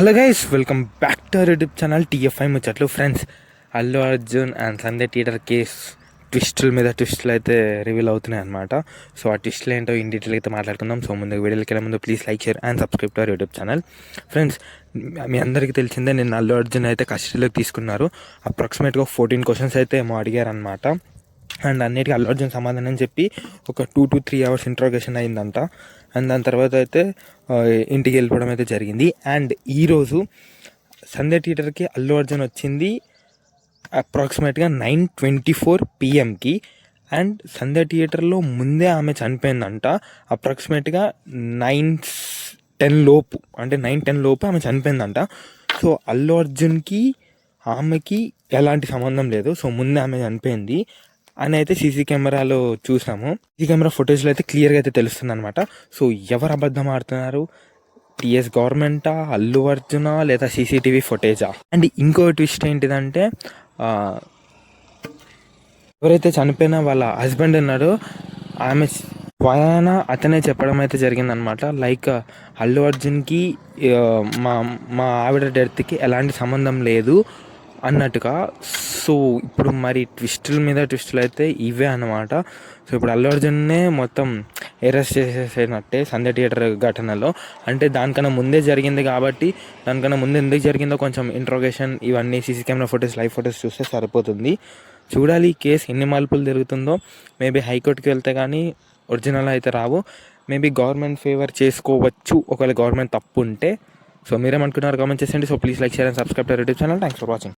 Hello guys, welcome back to our YouTube channel TFI ముచ్చట్లు. Friends, Allu Arjun and Sandhya theatre case ట్విస్టుల మీద ట్విస్టులు అయితే రివీల్ అవుతున్నాయి అనమాట. సో ఆ ట్విస్టులు ఏంటో ఇన్ డీటెయిల్ అయితే మాట్లాడుకుందాం. సో ముందు వీడియోకి వెళ్ళే ముందు please like, share and subscribe to our YouTube channel. Friends, మీ అందరికీ తెలిసిందే, నేను అల్లు అర్జున్ అయితే కస్టడీలోకి తీసుకున్నారు. అప్రాక్సిమేట్గా 14 క్వశ్చన్స్ అయితే ఏమో అడిగారనమాట. అండ్ అన్నిటికీ అల్లు అర్జున్ సమాధానం చెప్పి ఒక 2 to 3 hours ఇంట్రోగేషన్ అయిందంట. అండ్ దాని తర్వాత అయితే ఇంటికి వెళ్ళిపోవడం అయితే జరిగింది. అండ్ ఈరోజు సంధ్య థియేటర్కి అల్లు అర్జున్ వచ్చింది అప్రాక్సిమేట్గా 9:24 PM. అండ్ సంధ్య థియేటర్లో ముందే ఆమె చనిపోయిందంట. అప్రాక్సిమేట్గా 9:10 లోపు, అంటే 9:10 లోపు ఆమె చనిపోయిందంట. సో అల్లు అర్జున్కి ఆమెకి ఎలాంటి సంబంధం లేదు. సో ముందే ఆమె చనిపోయింది అని అయితే సీసీ కెమెరాలో చూసాము. సీసీ కెమెరా ఫుటేజ్లో అయితే క్లియర్గా అయితే తెలుస్తుంది అనమాట. సో ఎవరు అబద్ధం ఆడుతున్నారు? టీఎస్ గవర్నమెంటా, అల్లు అర్జునా, లేదా సీసీటీవీ ఫుటేజా? అండ్ ఇంకో ట్విస్ట్ ఏంటిదంటే, ఎవరైతే చనిపోయినా వాళ్ళ హస్బెండ్ ఉన్నాడో ఆమె స్వయాన అతనే చెప్పడం అయితే జరిగిందనమాట. లైక్ అల్లు అర్జున్కి మా మా ఆవిడ డెత్కి ఎలాంటి సంబంధం లేదు అన్నట్టుగా. సో ఇప్పుడు మరి ట్విస్టుల మీద ట్విస్టులు అయితే ఇవే అన్నమాట. సో ఇప్పుడు అల్లు అర్జున్నే మొత్తం అరెస్ట్ చేసేసినట్టే సంధ్య థియేటర్ ఘటనలో. అంటే దానికన్నా ముందే జరిగింది కాబట్టి, దానికన్నా ముందు ఎందుకు జరిగిందో కొంచెం ఇంట్రోగేషన్ ఇవన్నీ CC camera photos, live photos చూస్తే సరిపోతుంది. చూడాలి ఈ కేసు ఎన్ని మలుపులు తిరుగుతుందో. మేబీ హైకోర్టుకి వెళ్తే కానీ ఒరిజినల్ అయితే రావు. మేబీ గవర్నమెంట్ ఫేవర్ చేసుకోవచ్చు ఒకవేళ గవర్నమెంట్ తప్పు ఉంటే. సో మీరేమనుకున్నారు కామెంట్ చేసేయండి. So please like, share and subscribe to YouTube channel. Thanks for watching.